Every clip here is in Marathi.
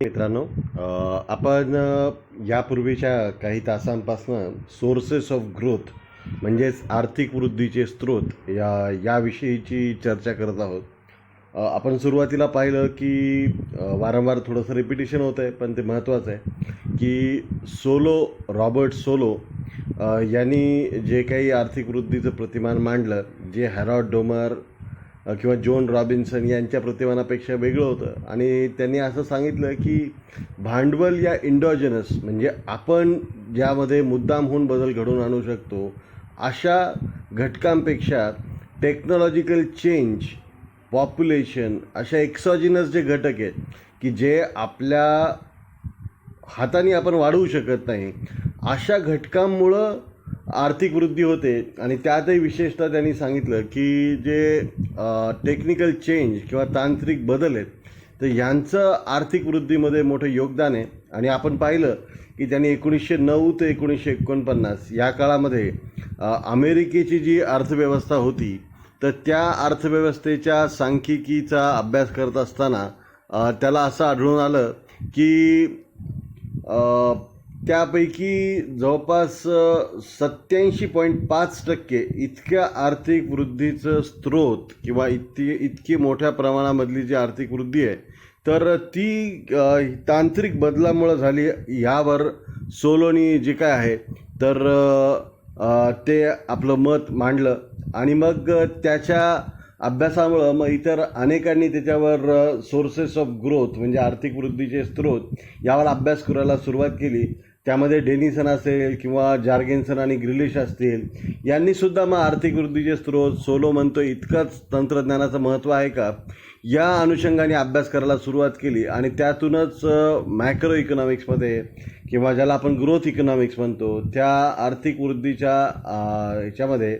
मित्रांनो, आपण यापूर्वीच्या काही तासांपासून सोर्सेस ऑफ ग्रोथ म्हणजेच आर्थिक वृद्धीचे स्रोत याविषयीची चर्चा करत आहोत. आपण सुरुवातीला पाहिलं की वारंवार थोडंसं रिपिटेशन होतं आहे, पण ते महत्त्वाचं आहे की रॉबर्ट सोलो यांनी जे काही आर्थिक वृद्धीचं प्रतिमान मांडलं, जे हॅरॉड डोमर किंवा जॉन रॉबिन्सन यांच्या प्रतिमानापेक्षा वेगळं होतं. आणि त्यांनी असं सांगितलं की भांडवल या इंडोजेनस म्हणजे आपण ज्यामध्ये मुद्दाम होऊन बदल घडवून आणू शकतो अशा घटकांपेक्षा टेक्नॉलॉजिकल चेंज, पॉप्युलेशन अशा एक्सॉजिनस जे घटक आहेत की जे आपल्या हाताने आपण वाढवू शकत नाही, अशा घटकांमुळं आर्थिक वृद्धी होते. आणि त्यातही विशेषतः त्यांनी सांगितलं की जे टेक्निकल चेंज किंवा तांत्रिक बदल आहेत तर यांचं आर्थिक वृद्धीमध्ये मोठं योगदान आहे. आणि आपण पाहिलं की त्यांनी 1909 ते 1949 या काळामध्ये अमेरिकेची जी अर्थव्यवस्था होती तर त्या अर्थव्यवस्थेच्या सांख्यिकीचा अभ्यास करत असताना त्याला असं आढळून आलं की त्यापैकी जवळपास 87.5% इतक्या आर्थिक वृद्धीचं स्रोत किंवा इतकी मोठ्या प्रमाणामधली जी आर्थिक वृद्धी आहे तर ती तांत्रिक बदलामुळं झाली. यावर सोलोनी जे काय आहे तर ते आपलं मत मांडलं. आणि मग त्याच्या अभ्यासामुळं मग इतर अनेकांनी त्याच्यावर सोर्सेस ऑफ ग्रोथ म्हणजे आर्थिक वृद्धीचे स्रोत यावर अभ्यास करायला सुरुवात केली. त्यामध्ये डेनिसन असेल किंवा जार्गेन्सन आणि ग्रिलिश असतील, यांनीसुद्धा मग आर्थिक वृद्धीचे स्रोत सोलो म्हणतो इतकंच तंत्रज्ञानाचं महत्त्व आहे का या अनुषंगाने अभ्यास करायला सुरुवात केली. आणि त्यातूनच मॅक्रो इकॉनॉमिक्समध्ये किंवा ज्याला आपण ग्रोथ इकॉनॉमिक्स म्हणतो त्या आर्थिक वृद्धीच्या ह्याच्यामध्ये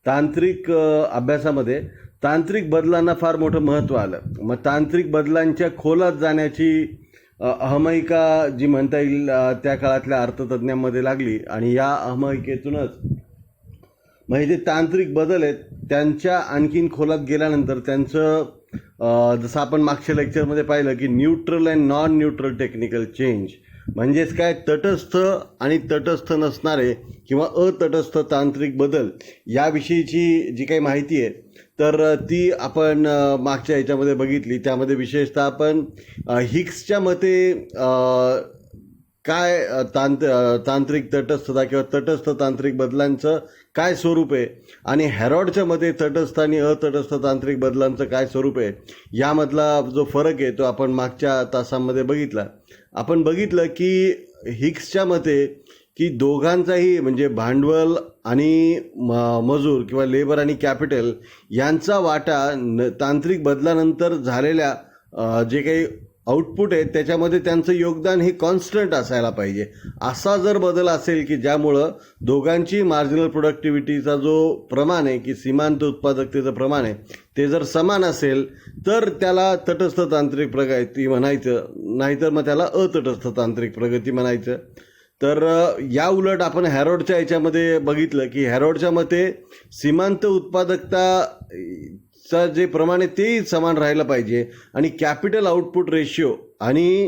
तांत्रिक अभ्यासामध्ये तांत्रिक बदलांना फार मोठं महत्त्व आलं. मग तांत्रिक बदलांच्या खोलात जाण्याची अहमयिका जी म्हणता येईल त्या काळातल्या अर्थतज्ज्ञांमध्ये लागली. आणि या अहमयिकेतूनच म्हणजे जे तांत्रिक बदल आहेत त्यांच्या आणखीन खोलात गेल्यानंतर त्यांचं जसं आपण मागच्या लेक्चरमध्ये पाहिलं की neutral and non neutral technical change म्हणजेच काय, तटस्थ आणि तटस्थ नसणारे किंवा अतटस्थ तांत्रिक बदल याविषयीची जी काही माहिती आहे तर ती आपण मागच्या ह्याच्यामध्ये बघितली. त्यामध्ये विशेषतः आपण हिग्सच्या मते काय तांत्रिक तटस्थता किंवा तटस्थ तांत्रिक बदलांचं काय स्वरूप आहे आणि हॅरॉडच्या मते तटस्थ आणि अतटस्थ तांत्रिक बदलांचं काय स्वरूप आहे यामधला जो फरक आहे तो आपण मागच्या तासांमध्ये बघितला. आपण बघितलं की हिग्सच्या मते की दोघांचाही म्हणजे भांडवल आणि मजूर किंवा लेबर आणि कॅपिटल यांचा वाटा तांत्रिक बदलानंतर झालेल्या जे काही आउटपुट आहे त्याच्यामध्ये त्यांचं योगदान हे कॉन्स्टंट असायला पाहिजे. असा जर बदल असेल की ज्यामुळं दोघांची मार्जिनल प्रोडक्टिव्हिटीचा जो प्रमाण आहे की सीमांत उत्पादकतेचं प्रमाण आहे ते जर समान असेल तर त्याला तटस्थ तांत्रिक प्रगती म्हणायचं, नाहीतर मग त्याला अतटस्थ तांत्रिक प्रगती म्हणायचं. तर या उलट आपण हॅरॉडच्या याच्यामध्ये बघितलं की हॅरॉडच्या मते सीमांत उत्पादकता जे प्रमाण आहे तेही समान राहायला पाहिजे आणि कॅपिटल आउटपुट रेशिओ आणि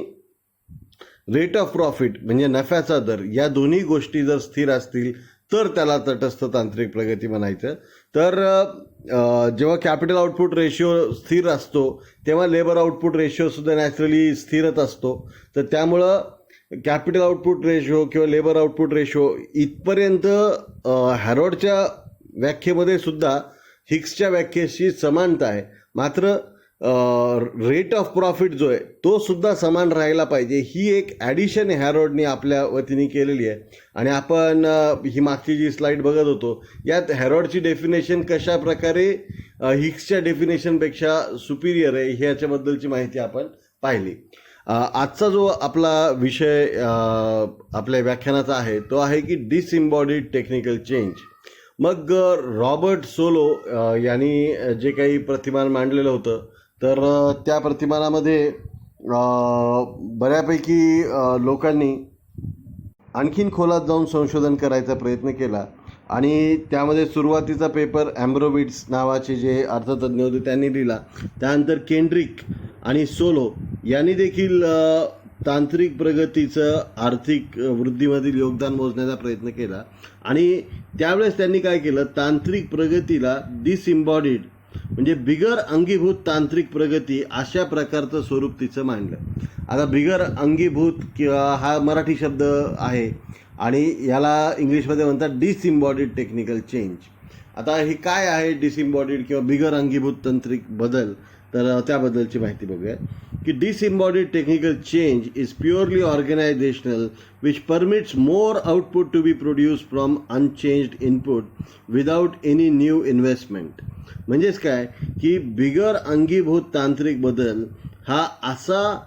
रेट ऑफ प्रॉफिट म्हणजे नफ्याचा दर या दोन्ही गोष्टी जर स्थिर असतील तर त्याला तटस्थ तांत्रिक प्रगती म्हणायचं. तर जेव्हा कॅपिटल आउटपुट रेशिओ स्थिर असतो तेव्हा लेबर आउटपुट रेशिओसुद्धा नॅचरली स्थिरच असतो. तर त्यामुळं कॅपिटल आउटपुट रेशो किंवा लेबर आउटपुट रेशो इथपर्यंत हॅरॉडच्या व्याख्येमध्ये सुद्धा हिग्सच्या व्याख्येशी समानता आहे. मात्र रेट ऑफ प्रॉफिट जो आहे तो सुद्धा समान राहायला पाहिजे ही एक ॲडिशन हॅरॉडने आपल्या वतीने केलेली आहे. आणि आपण ही मागची जी स्लाईड बघत होतो यात हॅरॉडची डेफिनेशन कशा प्रकारे हिग्सच्या डेफिनेशनपेक्षा सुपिरियर आहे ह्याच्याबद्दलची माहिती आपण पाहिली. आजचा जो आपला विषय आपल्या व्याख्यानाचा आहे तो आहे की डिसइम्बॉडीड टेक्निकल चेंज. मग रॉबर्ट सोलो यांनी जे काही प्रतिमान मांडलेलं होतं तर त्या प्रतिमानामध्ये बऱ्यापैकी लोकांनी आणखीन खोलात जाऊन संशोधन करायचा प्रयत्न केला. आणि त्यामध्ये सुरुवातीचा पेपर ॲम्ब्रोविट्स नावाचे जे अर्थतज्ज्ञ होते त्यांनी लिहिला. त्यानंतर केंड्रिक आणि सोलो यांनी देखील तांत्रिक प्रगतीचं आर्थिक वृद्धीमधील योगदान मोजण्याचा प्रयत्न केला आणि त्यावेळेस त्यांनी काय केलं, तांत्रिक प्रगतीला डिसइम्बॉडीड म्हणजे बिगर अंगीभूत तांत्रिक प्रगती अशा प्रकारचं स्वरूप तिचं मांडलं. आता बिगर अंगीभूत किंवा हा मराठी शब्द आहे आणि याला इंग्लिशमध्ये म्हणतात डिसइम्बॉडीड टेक्निकल चेंज. आता हे काय आहे डिसइम्बॉडीड किंवा बिगर अंगीभूत तांत्रिक बदल, तर त्याबद्दलची माहिती बघूया की disembodied technical change is purely organisational which permits more output to be produce from unchanged input without any new investment. म्हणजेच काय की बिगर अंगीभूत तांत्रिक बदल हा असा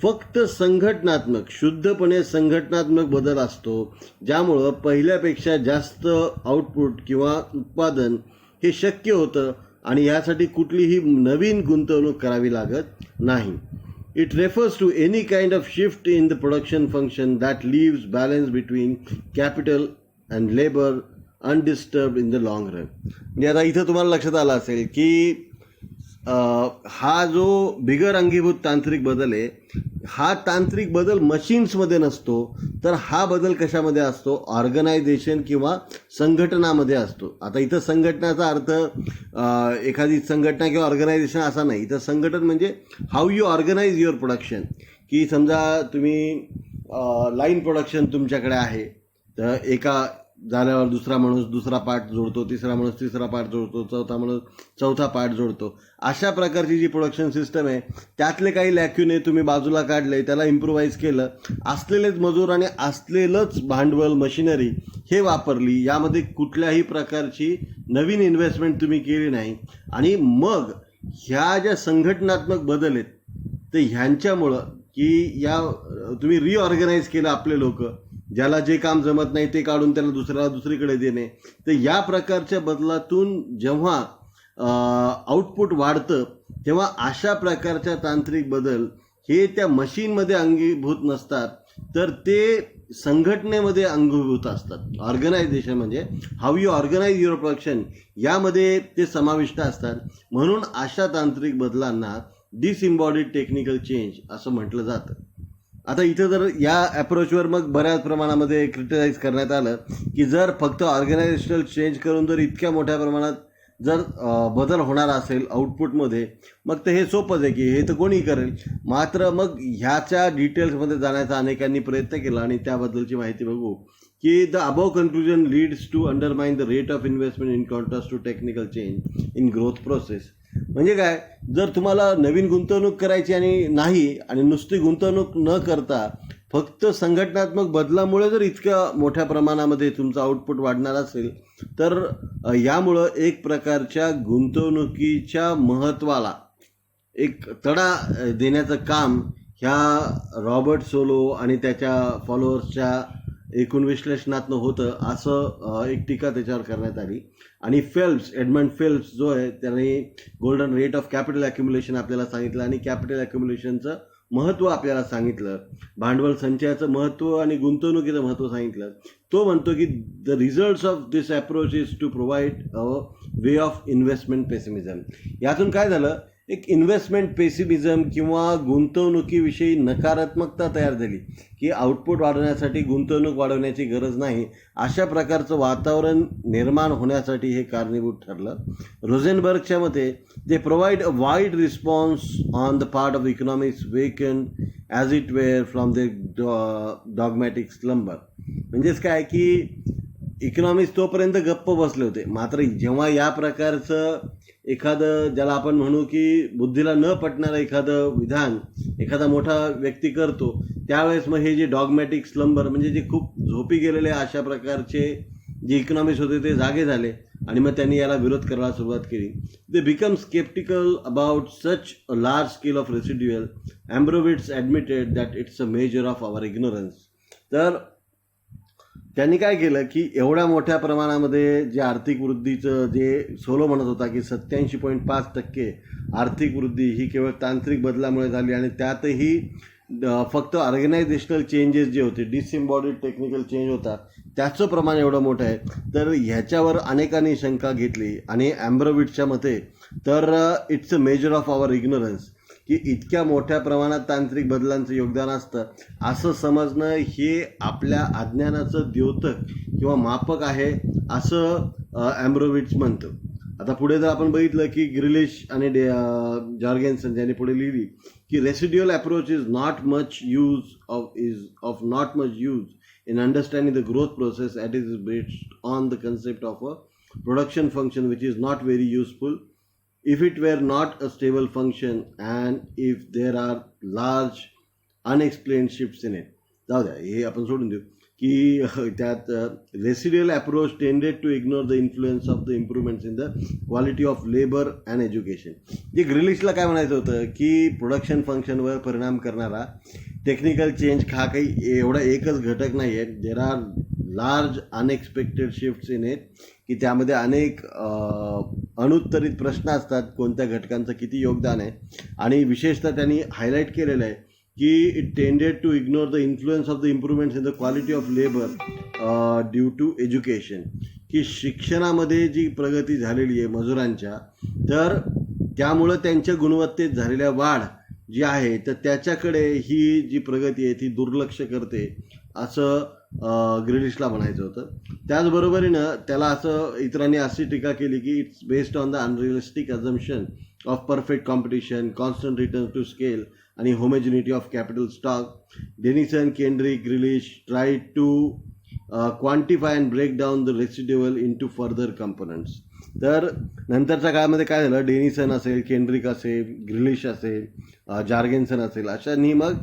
फक्त संघटनात्मक, शुद्धपणे संघटनात्मक बदल असतो ज्यामुळं पहिल्यापेक्षा जास्त आउटपुट किंवा उत्पादन हे शक्य होतं आणि यासाठी कुठलीही नवीन गुंतवणूक करावी लागत नाही. It refers to any kind of shift in the production function that leaves balance between capital and labour undisturbed in the long run. म्हणजे आता इथं तुम्हाला लक्षात आलं असेल की हा जो बिगर अंगीभूत तांत्रिक बदल आहे, हा तांत्रिक बदल मशीन्समध्ये नसतो, तर हा बदल कशामध्ये असतो, ऑर्गनायझेशन किंवा संघटनामध्ये असतो. आता इथं संघटनाचा अर्थ एखादी संघटना किंवा ऑर्गनायझेशन असा नाही. इथं संघटन म्हणजे how you organise your production. की समजा तुम्ही लाईन प्रोडक्शन तुमच्याकडे आहे, तर एका झाल्यावर दुसरा माणूस दुसरा पार्ट जोडतो, तिसरा माणूस तिसरा पार्ट जोडतो, चौथा माणूस चौथा पार्ट जोडतो. अशा प्रकारची जी प्रोडक्शन सिस्टम आहे त्यातले काही लॅक्युने तुम्ही बाजूला काढले, त्याला इम्प्रूव्हाइज केलं, असलेलेच मजूर आणि असलेलंच भांडवल मशिनरी हे वापरली, यामध्ये कुठल्याही प्रकारची नवीन इन्व्हेस्टमेंट तुम्ही केली नाही आणि मग ह्या ज्या संघटनात्मक बदल आहेत तर ह्यांच्यामुळं की या तुम्ही रिऑर्गनाईज केलं आपले लोक, ज्याला जे काम जमत नाही ते काढून त्याला दुसऱ्याला दुसरीकडे देणे. तर या प्रकारच्या बदलातून जेव्हा आउटपुट वाढतं तेव्हा अशा प्रकारच्या तांत्रिक बदल हे त्या मशीनमध्ये अंगीभूत नसतात, तर ते संघटनेमध्ये अंगीभूत असतात. ऑर्गनायझेशन म्हणजे how you organise your production यामध्ये ते समाविष्ट असतात. म्हणून अशा तांत्रिक बदलांना डिसइम्बॉडीड टेक्निकल चेंज असं म्हटलं जातं. आता इथं जर या अप्रोचवर मग बऱ्याच प्रमाणामध्ये क्रिटिसाइज करण्यात आलं की जर फक्त ऑर्गनायझेशनल चेंज करून जर इतक्या मोठ्या प्रमाणात जर बदल होणार असेल आउटपुटमध्ये, मग तर हे सोपंच आहे की हे तर कोणी करेल. मात्र मग ह्याच्या डिटेल्समध्ये जाण्याचा अनेकांनी प्रयत्न केला आणि त्याबद्दलची माहिती बघू की the above conclusion leads to undermine the rate of investment in contrast to technical change in growth process. म्हणजे काय, जर तुम्हाला नवीन गुंतवणूक करायची आणि नुसती गुंतवणूक न करता फक्त संघटनात्मक बदलामुळे जर इतक्या मोठ्या प्रमाणामध्ये तुमचं आउटपुट वाढणार असेल, तर यामुळं एक प्रकारच्या गुंतवणुकीच्या महत्त्वाला एक तडा देण्याचं काम ह्या रॉबर्ट सोलो आणि त्याच्या फॉलोअर्सच्या एकूण विश्लेषणातनं होतं, असं एक टीका त्याच्यावर करण्यात आली. आणि एडमंड फेल्प्स जो आहे त्याने golden rate of capital accumulation आपल्याला सांगितलं आणि कॅपिटल अक्युम्युलेशनचं महत्त्व आपल्याला सांगितलं, भांडवल संचयाचं महत्त्व आणि गुंतवणुकीचं महत्त्व सांगितलं. तो म्हणतो की the results of this approach is to provide a way of investment pessimism. यातून काय झालं, एक इन्व्हेस्टमेंट पेसिमिझम किंवा गुंतवणुकीविषयी नकारात्मकता तयार झाली की आउटपुट वाढवण्यासाठी गुंतवणूक वाढवण्याची गरज नाही, अशा प्रकारचं वातावरण निर्माण होण्यासाठी हे कारणीभूत ठरलं. रोझेनबर्गच्या मते they provide a wide response on the part of economics waken as it were from the dogmatic slumber. म्हणजेच काय की इकॉनॉमिक्स तोपर्यंत गप्प बसले होते, मात्र जेव्हा या प्रकारचं एखादं ज्याला आपण म्हणू की बुद्धीला न पटणारं एखादं विधान एखादा मोठा व्यक्ती करतो, त्यावेळेस मग हे जे डॉगमॅटिक स्लंबर म्हणजे जे खूप झोपी गेलेले अशा प्रकारचे जे इकॉनॉमिक्स होते ते जागे झाले आणि मग त्यांनी याला विरोध करायला सुरुवात केली. They become sceptical about such a large scale of residual. Abramovitz admitted that it's a measure of our ignorance. तर त्यांनी काय केलं की एवढ्या मोठ्या प्रमाणामध्ये जे आर्थिक वृद्धीचं जे सोलो म्हणत होता की 87.5% आर्थिक वृद्धी ही केवळ तांत्रिक बदलामुळे झाली आणि त्यातही फक्त ऑर्गनायझेशनल चेंजेस जे होते, डिसइम्बॉडीड टेक्निकल चेंज होता, त्याचं प्रमाण एवढं मोठं आहे. तर ह्याच्यावर अनेकांनी शंका घेतली आणि ॲम्ब्रोविट्सच्या मते तर it's a measure of our ignorance की इतक्या मोठ्या प्रमाणात तांत्रिक बदलांचं योगदान असतं असं समजणं हे आपल्या अज्ञानाचं द्योतक किंवा मापक आहे असं ॲम्ब्रोविट्स म्हणतं. आता पुढे जर आपण बघितलं की ग्रिलिश आणि जॉर्गेन्सन यांनी पुढे लिहिली की residual approach is not much use in understanding the growth process as it is based on the concept of a production function which is not very useful if it were not a stable function and if there are large unexplained shifts in it. जाऊ द्या, हे आपण सोडून देऊ की त्यात residual approach tended to ignore the influence of the improvements in the quality of labour and education. जे ग्रिलिशला काय म्हणायचं होतं की प्रोडक्शन फंक्शनवर परिणाम करणारा टेक्निकल चेंज हा काही एवढा एकच घटक नाही आहे. There are large unexpected shifts in it, की त्यामध्ये अनेक अनुत्तरित प्रश्न असतात कोणत्या घटकांचं किती योगदान आहे. आणि विशेषतः त्यांनी हायलाईट केलेलं आहे की it tended to ignore the influence of the improvements in the quality of labour due to education, की शिक्षणामध्ये जी प्रगती झालेली आहे मजुरांच्या, तर त्यामुळं त्यांच्या गुणवत्तेत झालेल्या वाढ जी आहे तर त्याच्याकडे ही जी प्रगती आहे ती दुर्लक्ष करते असं ग्रिलिशला म्हणायचं होतं. त्याचबरोबरीनं त्याला असं इतरांनी अशी टीका केली की it's based on the unrealistic assumption of perfect competition, constant return to scale आणि homogeneity of capital stock. Denison, Kendrick, Griliches try to quantify and break down the residual into further components. तर नंतरच्या काळामध्ये काय झालं, डेनिसन असेल, केंड्रिक असेल, ग्रिलिश असेल, जॉर्गेन्सन असेल, अशांनी मग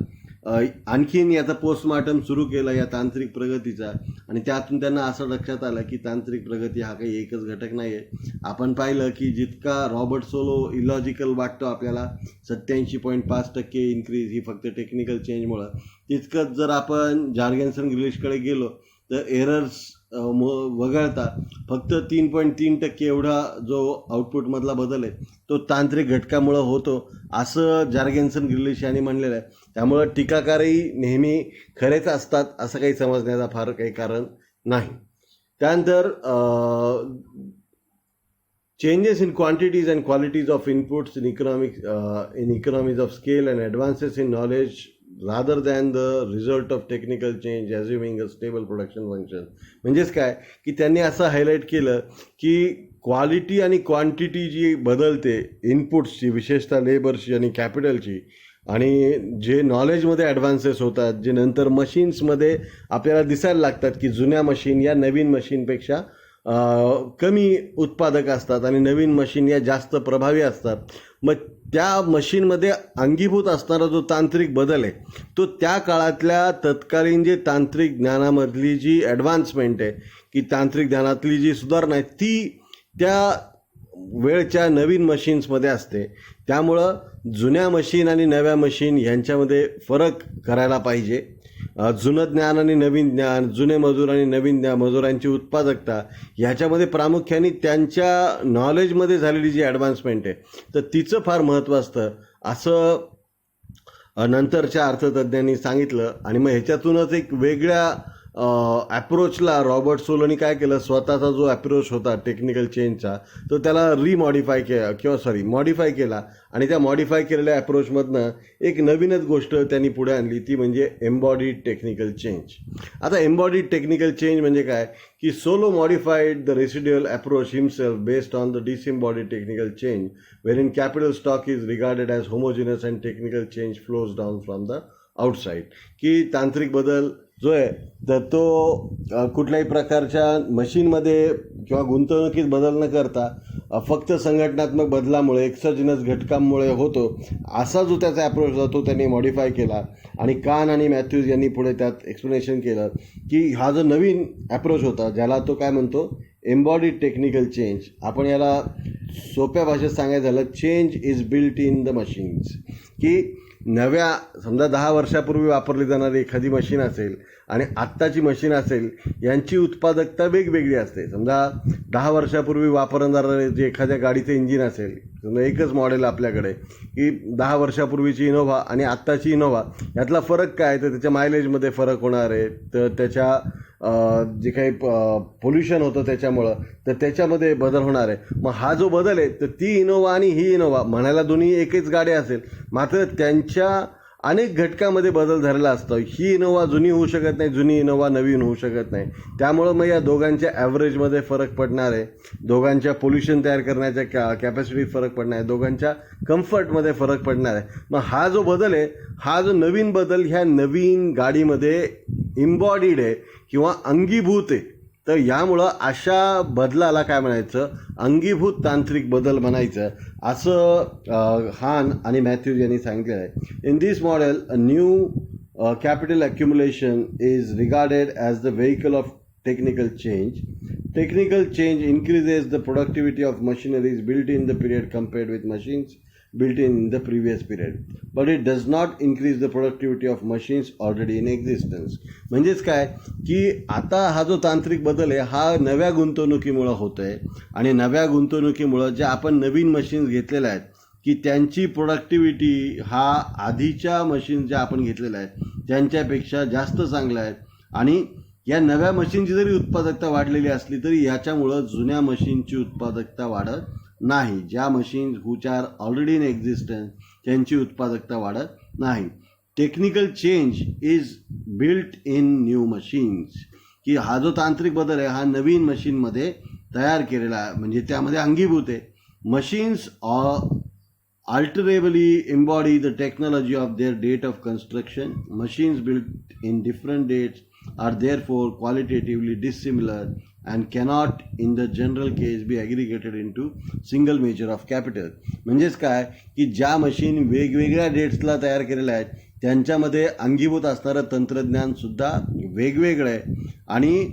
आणखीन याचा पोस्टमॉर्टम सुरू केला या तांत्रिक प्रगतीचा. आणि त्यातून त्यांना असं लक्षात आलं की तांत्रिक प्रगती हा काही एकच घटक नाही आहे. आपण पाहिलं की जितका रॉबर्ट सोलो इलॉजिकल वाटतो आपल्याला 87.5% इन्क्रीज ही फक्त टेक्निकल चेंजमुळं, तितकंच जर आपण जॉर्गेन्सन ग्रिलिशकडे गेलो तर एरर्स वगळता फक्त 3.3% एवढा जो आउटपुटमधला बदल आहे तो तांत्रिक घटकामुळं होतो असं जॉर्गेन्सन ग्रिलिश यांनी म्हणलेलं आहे. त्यामुळं टीकाकारही नेहमी खरेच असतात असं काही समजण्याचा फार काही कारण नाही. त्यानंतर changes in quantities and qualities of inputs in economies of scale and advances in knowledge rather than the result of technical change assuming a stable production function. म्हणजेच काय की त्यांनी असं हायलाईट केलं की क्वालिटी आणि क्वांटिटी जी बदलते इनपुट्सची, विशेषतः लेबरची आणि कॅपिटलची, आणि जे नॉलेजमध्ये ॲडव्हान्सेस होतात, जे नंतर मशीन्समध्ये आपल्याला दिसायला लागतात की जुन्या मशीन या नवीन मशीनपेक्षा कमी उत्पादक असतात आणि नवीन मशीन या जास्त प्रभावी असतात. मग त्या मशीनमध्ये अंगीभूत असणारा जो तांत्रिक बदल आहे तो त्या काळातल्या तत्कालीन जे तांत्रिक ज्ञानामधली जी ॲडव्हान्समेंट आहे, की तांत्रिक ज्ञानातली जी सुधारणा आहे ती त्या वेळच्या नवीन मशीन्समध्ये असते. त्यामुळं जुन्या मशीन आणि नव्या मशीन यांच्यामध्ये फरक करायला पाहिजे. जुनं ज्ञान आणि नवीन ज्ञान, जुने मजूर आणि नवीन मजुरांची उत्पादकता ह्याच्यामध्ये प्रामुख्याने त्यांच्या नॉलेजमध्ये झालेली जी ॲडव्हान्समेंट आहे तर तिचं फार महत्त्व असतं असं नंतरच्या अर्थतज्ज्ञांनी सांगितलं. आणि मग ह्याच्यातूनच एक वेगळ्या ॲप्रोचला रॉबर्ट सोलोनी काय केलं, स्वतःचा जो ॲप्रोच होता टेक्निकल चेंजचा तो त्याला मॉडिफाय केला आणि त्या मॉडिफाय केलेल्या ॲप्रोचमधनं एक नवीनच गोष्ट त्यांनी पुढे आणली, ती म्हणजे एम्बॉडीड टेक्निकल चेंज. आता एम्बॉडीड टेक्निकल चेंज म्हणजे काय की Solow modified the residual approach himself based on the disembodied technical change where capital stock is regarded as homogeneous and technical change flows down from the outside. की तांत्रिक बदल जो आहे तर तो कुठल्याही प्रकारच्या मशीनमध्ये किंवा गुंतवणुकीत बदल न करता फक्त संघटनात्मक बदलामुळे, एक्सोजिनस घटकांमुळे होतो असा जो त्याचा अप्रोच होता तो त्यांनी मॉडिफाय केला. आणि कान आणि मॅथ्यूज यांनी पुढे त्यात एक्सप्लेनेशन केलं की हा जो नवीन अप्रोच होता ज्याला तो काय म्हणतो एम्बॉडीड टेक्निकल चेंज, आपण याला सोप्या भाषेत सांगायचं झालं change is built in the machines. की नव्या समजा 10 वर्षापूर्वी वापरली जाणारी एखादी मशीन असेल आणि आत्ताची मशीन असेल यांची उत्पादकता वेगवेगळी असते. समजा 10 वर्षापूर्वी वापरणारं जे एखाद्या गाडीचं इंजिन असेल, समजा एकच मॉडेल आपल्याकडे की 10 वर्षापूर्वीची इनोव्हा आणि आत्ताची इनोव्हा यातला फरक काय, तर त्याच्या मायलेजमध्ये फरक होणार आहे, तर त्याच्या जे काही पोल्युशन होतं त्याच्यामुळं, तर त्याच्यामध्ये बदल होणार आहे. मग हा जो बदल आहे तर ती इनोव्हा आणि ही इनोव्हा म्हणायला दोन्ही एकच गाडी असेल, मात्र त्यांच्या अनेक घटकामध्ये बदल झालेला असतो. ही इनोव्हा जुनी होऊ शकत नाही, जुनी इनोव्हा नवीन होऊ शकत नाही. त्यामुळं मग या दोघांच्या ॲव्हरेजमध्ये फरक पडणार आहे, दोघांच्या पोल्युशन तयार करण्याच्या कॅपॅसिटीत फरक पडणार आहे, दोघांच्या कम्फर्टमध्ये फरक पडणार आहे. मग हा जो बदल आहे, हा जो नवीन बदल ह्या नवीन गाडीमध्ये इम्बॉडीड आहे किंवा अंगीभूत आहे. तर यामुळं अशा बदलाला काय म्हणायचं, अंगीभूत तांत्रिक बदल म्हणायचं, असं हान आणि मॅथ्यूज यांनी सांगितलेलं आहे. In this model a new capital accumulation is regarded as the vehicle of technical change. Technical change increases the productivity of machineries built in the period compared with machines built in the previous period, but it does not increase the productivity of machines already in existence. म्हणजेच काय की आता हा जो तांत्रिक बदल आहे हा नव्या गुंतवणुकीमुळं होतो आहे, आणि नव्या गुंतवणुकीमुळं जे आपण नवीन मशीन्स घेतलेल्या आहेत की त्यांची प्रोडक्टिव्हिटी हा आधीच्या मशीन्स ज्या आपण घेतलेल्या आहेत त्यांच्यापेक्षा जास्त चांगल्या आहेत. आणि या नव्या मशीनची जरी उत्पादकता वाढलेली असली तरी याच्यामुळं जुन्या मशीनची उत्पादकता वाढत नाही. ज्या machines which are already in existence त्यांची उत्पादकता वाढत नाही. Technical change is built in new machines, की हा जो तांत्रिक बदल आहे हा नवीन मशीनमध्ये तयार केलेला आहे, म्हणजे त्यामध्ये अंगीभूत आहे. Machines alterably embody the technology of their date of construction. Machines built in different dates are therefore qualitatively dissimilar and cannot in the general case be aggregated into single measure of capital. म्हणजेच काय की ज्या मशीन वेगवेगळ्या डेट्सला तयार केलेल्या आहेत त्यांच्यामध्ये अंगीभूत असणारं तंत्रज्ञानसुद्धा वेगवेगळं आहे, आणि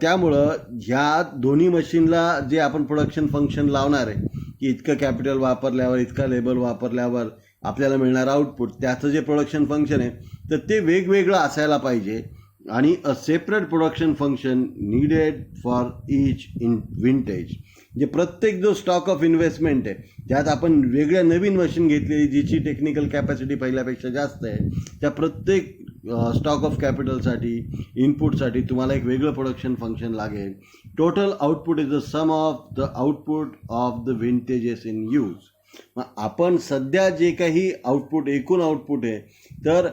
त्यामुळं ह्या दोन्ही मशीनला जे आपण प्रोडक्शन फंक्शन लावणार आहे की इतकं कॅपिटल वापरल्यावर, इतका लेबर वापरल्यावर आपल्याला मिळणारं आउटपुट, त्याचं जे प्रोडक्शन फंक्शन आहे तर ते वेगवेगळं असायला पाहिजे. आणि a separate production function needed for each in vintage. जे प्रत्येक जो स्टॉक ऑफ इन्व्हेस्टमेंट आहे त्यात आपण वेगळ्या नवीन मशीन घेतलेली जिची टेक्निकल कॅपॅसिटी पहिल्यापेक्षा जास्त आहे, त्या प्रत्येक स्टॉक ऑफ कॅपिटलसाठी, इनपुटसाठी तुम्हाला एक वेगळं प्रोडक्शन फंक्शन लागेल. Total output is the sum of the output of the vintages in use. मग आपण सध्या जे काही आउटपुट, एकूण आउटपुट आहे तर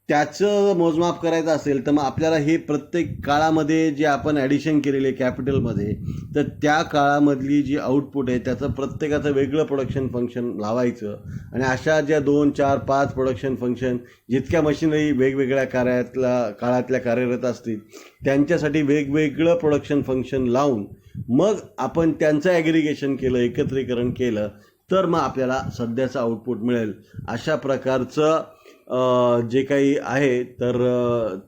त्याचं मोजमाप करायचं असेल तर मग आपल्याला हे प्रत्येक काळामध्ये जे आपण ॲडिशन केलेले कॅपिटलमध्ये, तर त्या काळामधली जी आउटपुट आहे त्याचं प्रत्येकाचं वेगळं प्रोडक्शन फंक्शन लावायचं. आणि अशा ज्या 2, 4, 5 प्रोडक्शन फंक्शन जितक्या मशिनरी वेगवेगळ्या काळातल्या कार्यरत असतील त्यांच्यासाठी वेगवेगळं प्रोडक्शन फंक्शन लावून मग आपण त्यांचं ॲग्रिगेशन केलं, एकत्रीकरण केलं तर मग आपल्याला सध्याचं आउटपुट मिळेल. अशा प्रकारचं जे काही आहे तर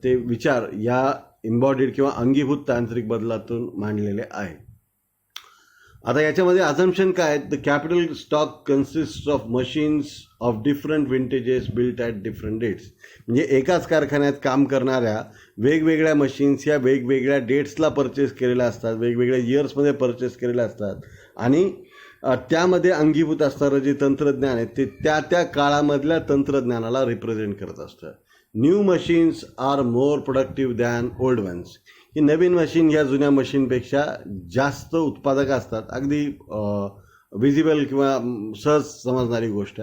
ते विचार या इम्बॉडीड किंवा अंगीभूत तांत्रिक बदलातून मांडलेले आहे. आता याच्यामध्ये अझम्पशन काय आहे, the capital stock consist of machines of different vintages built at different dates. म्हणजे एकाच कारखान्यात काम करणाऱ्या वेगवेगळ्या मशीन्स या वेगवेगळ्या डेट्सला परचेस केलेल्या असतात, वेगवेगळ्या इयर्समध्ये परचेस केलेल्या असतात, आणि त्यामध्ये अंगीभूत असणारं जे तंत्रज्ञान आहे ते त्या त्या काळामधल्या तंत्रज्ञानाला रिप्रेझेंट करत असतं. New machines are more productive than old ones. ही नवीन मशीन ह्या जुन्या मशीनपेक्षा जास्त उत्पादक असतात, अगदी विजिबल किंवा सहज समजणारी गोष्ट.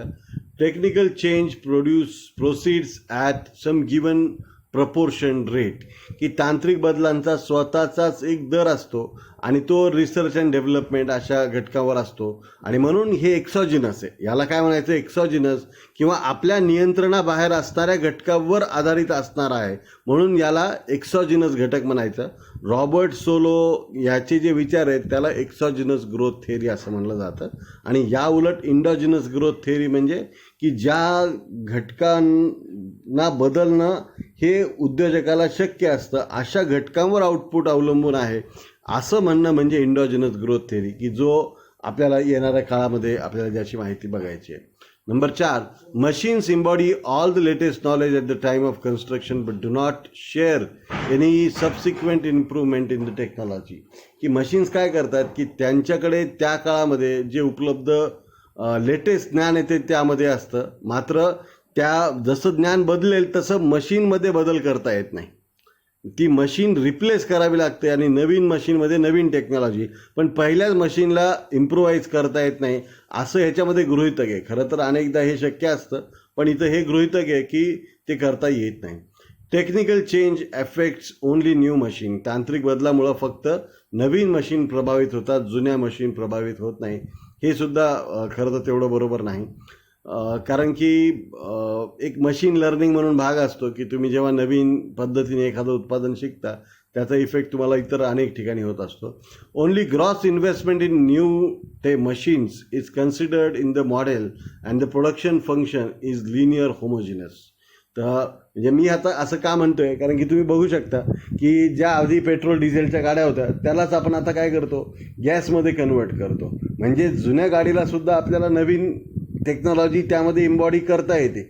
Technical change proceeds at some given proportion rate, की तांत्रिक बदलांचा स्वतःचाच एक दर असतो आणि तो रिसर्च अँड डेव्हलपमेंट अशा घटकावर असतो, आणि म्हणून हे एक्सॉजिनस आहे. याला काय म्हणायचं, एक्सॉजिनस किंवा आपल्या नियंत्रणाबाहेर असणाऱ्या घटकावर आधारित असणार आहे, म्हणून याला एक्सॉजिनस घटक म्हणायचं. रॉबर्ट सोलो याचे जे विचार आहेत त्याला एक्सॉजिनस ग्रोथ थेअरी असं म्हणलं जातं. आणि या उलट इंडॉजिनस ग्रोथ थेअरी म्हणजे की ज्या घटकांना बदलणं हे उद्योजकाला शक्य असतं अशा घटकांवर आउटपुट अवलंबून आहे असं म्हणणं म्हणजे इंडोजिनस ग्रोथ थेअरी, की जो आपल्याला येणाऱ्या काळामध्ये आपल्याला ज्याची माहिती बघायची आहे. Number 4, machines embody all the latest knowledge at the time of construction but do not share any subsequent improvement in the technology. की मशीन्स काय करतात की त्यांच्याकडे त्या काळामध्ये जे उपलब्ध लेटेस्ट ज्ञान आहे ते त्यामध्ये असतं, मात्र त्या जसं ज्ञान बदलेल तसं मशीनमध्ये बदल करता येत नाही. ती मशीन रिप्लेस करावी लागते आणि नवीन मशीनमध्ये नवीन टेक्नॉलॉजी, पण पहिल्याच मशीनला इम्प्रूव्हाइज करता येत नाही असं ह्याच्यामध्ये गृहीतक आहे. खरं तर अनेकदा हे शक्य असतं, पण इथं हे गृहीतक आहे की ते करता येत नाही. Technical change affects only new machine. तांत्रिक बदलामुळं फक्त नवीन मशीन प्रभावित होतात, जुन्या मशीन प्रभावित होत नाही. हे सुद्धा खरं तर तेवढं बरोबर नाही. कारण की एक मशीन लर्निंग म्हणून भाग असतो की तुम्ही जेव्हा नवीन पद्धतीने एखादं उत्पादन शिकता त्याचा इफेक्ट तुम्हाला इतर अनेक ठिकाणी होत असतो. Only gross investment in new machines is considered in the model and the production function is linear homogeneous. तर म्हणजे मी आता असं का म्हणतोय, कारण की तुम्ही बघू शकता की ज्या आधी पेट्रोल डिझेलच्या गाड्या होत्या त्यालाच आपण आता काय करतो, गॅसमध्ये कन्वर्ट करतो. म्हणजे जुन्या गाडीला सुद्धा आपल्याला नवीन टेक्नॉलॉजी त्यामध्ये इम्बॉडी करता येते,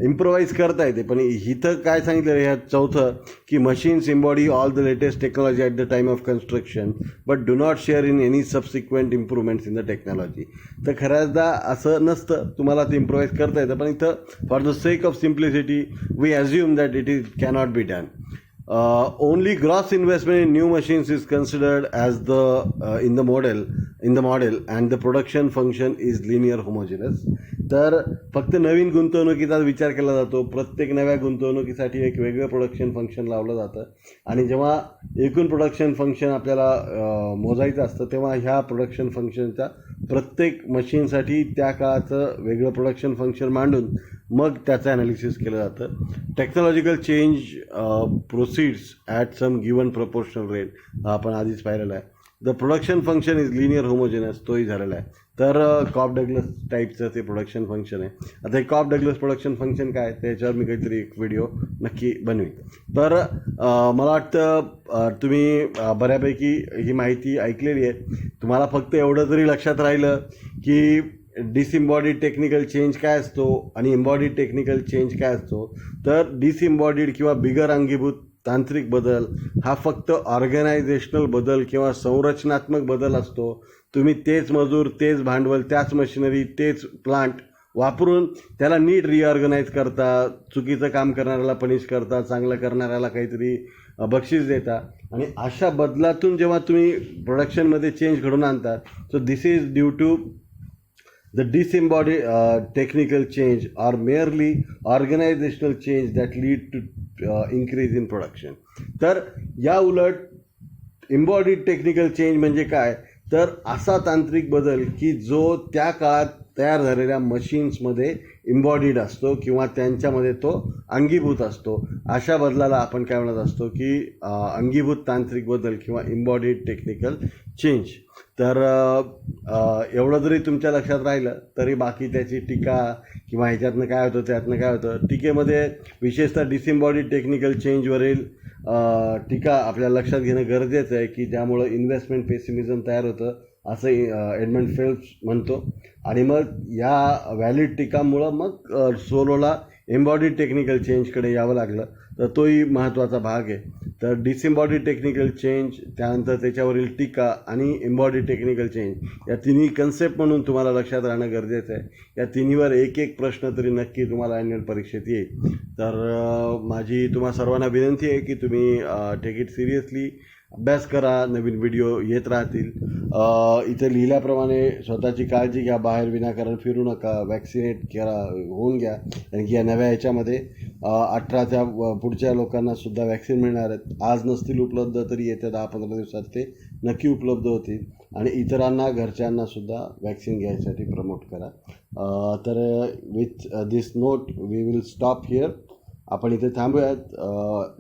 इम्प्रोवाइज करता येते. पण इथं काय सांगितलं ह्या चौथं की machines embody all the latest technology at the time of construction but do not share in any subsequent improvements in the technology. तर खऱ्याचदा असं नसतं, तुम्हाला ते इम्प्रोवाइज करता येतं, पण इथं for the sake of simplicity we assume that it is cannot be done. Only gross investment in new machines is considered as in the model and the production function is linear homogeneous. तर फक्त नवीन गुंतवणुकीचा विचार केला जातो. प्रत्येक नव्या गुंतवणुकीसाठी एक वेगळं प्रोडक्शन फंक्शन लावलं जातं आणि जेव्हा एकूण प्रोडक्शन फंक्शन आपल्याला मोजायचं असतं तेव्हा ह्या प्रोडक्शन फंक्शनचा प्रत्येक मशीनसाठी त्या काळाचं वेगळं प्रोडक्शन फंक्शन मांडून मग त्याचं ॲनालिसिस केलं जातं. Technological change proceeds at some given proportional rate, हा आपण आधीच पाहिलेला आहे. The production function is linear homogeneous, तोही झालेला आहे. तर कॉप डग्लस टाईपचं ते प्रोडक्शन फंक्शन आहे. आता हे कॉप डग्लस प्रोडक्शन फंक्शन काय त्याच्यावर मी काहीतरी एक व्हिडिओ नक्की बनवीन. तर मला वाटतं तुम्ही बऱ्यापैकी ही माहिती ऐकलेली आहे. तुम्हाला फक्त एवढं जरी लक्षात राहिलं की डिसइम्बॉडीड टेक्निकल चेंज काय असतो आणि इम्बॉडीड टेक्निकल चेंज काय असतो, तर डिसइम्बॉडीड किंवा बिगर अंगीभूत तांत्रिक बदल हा फक्त ऑर्गनायझेशनल बदल किंवा संरचनात्मक बदल असतो. तुम्ही तेच मजूर, तेच भांडवल, त्याच मशिनरी, तेच प्लांट वापरून त्याला नीट रिऑर्गनाईज करता, चुकीचं काम करणाऱ्याला पनिश करता, चांगलं करणाऱ्याला काहीतरी बक्षीस देता आणि अशा बदलातून जेव्हा तुम्ही प्रोडक्शनमध्ये चेंज घडवून आणता, so this is due to the disembodied technical change or merely organizational change that lead to increase in production. तर या उलट इम्बॉडीड टेक्निकल चेंज म्हणजे काय, तर असा तांत्रिक बदल की जो त्या काळात तयार झालेल्या मशीन्समध्ये इम्बॉडीड असतो किंवा त्यांच्यामध्ये तो अंगीभूत असतो. अशा बदलाला आपण काय म्हणत असतो की अंगीभूत तांत्रिक बदल किंवा इम्बॉडीड टेक्निकल चेंज. तर एवढं जरी तुमच्या लक्षात राहिलं तरी बाकी त्याची टीका किंवा ह्याच्यातनं काय होतं त्यातनं काय होतं, टीकेमध्ये विशेषतः डिसइम्बॉडीड टेक्निकल चेंजवरील टीका आपल्याला लक्षात घेणं गरजेचं आहे की त्यामुळं इन्व्हेस्टमेंट पेसिमिझम तयार होतं असं एडमंड फेल्प्स म्हणतो. आणि मग या व्हॅलिड टीकामुळं मग सोलोला एम्बॉडीड टेक्निकल चेंजकडे यावं लागलं. तर तोही महत्त्वाचा भाग आहे. तर डिसइम्बॉडीड टेक्निकल चेंज, त्यानंतर त्याच्यावरील टीका आणि एम्बॉडीड टेक्निकल चेंज या तिन्ही कन्सेप्ट म्हणून तुम्हाला लक्षात राहणं गरजेचं आहे. या तिन्हीवर एक एक प्रश्न तरी नक्की तुम्हाला ॲन्युअल परीक्षेत येईल. तर माझी तुम्हा सर्वांना विनंती आहे की तुम्ही टेक इट सिरियसली, अभ्यास करा, नवीन व्हिडिओ येत राहतील. इथं लिहिल्याप्रमाणे स्वतःची काळजी घ्या, बाहेर विनाकारण फिरू नका, वॅक्सिनेट करा, होऊन घ्या. कारण की या नव्या ह्याच्यामध्ये 18च्या पुढच्या लोकांनासुद्धा वॅक्सिन मिळणार आहेत. आज नसतील उपलब्ध तरी येत्या 10-15 दिवसात ते नक्की उपलब्ध होतील आणि इतरांना, घरच्यांनासुद्धा वॅक्सिन घ्यायसाठी प्रमोट करा. तर with this note we will stop here. आपण इथे थांबूयात.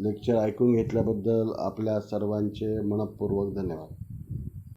लेक्चर ऐकून घेतल्याबद्दल आपल्या सर्वांचे मनःपूर्वक धन्यवाद.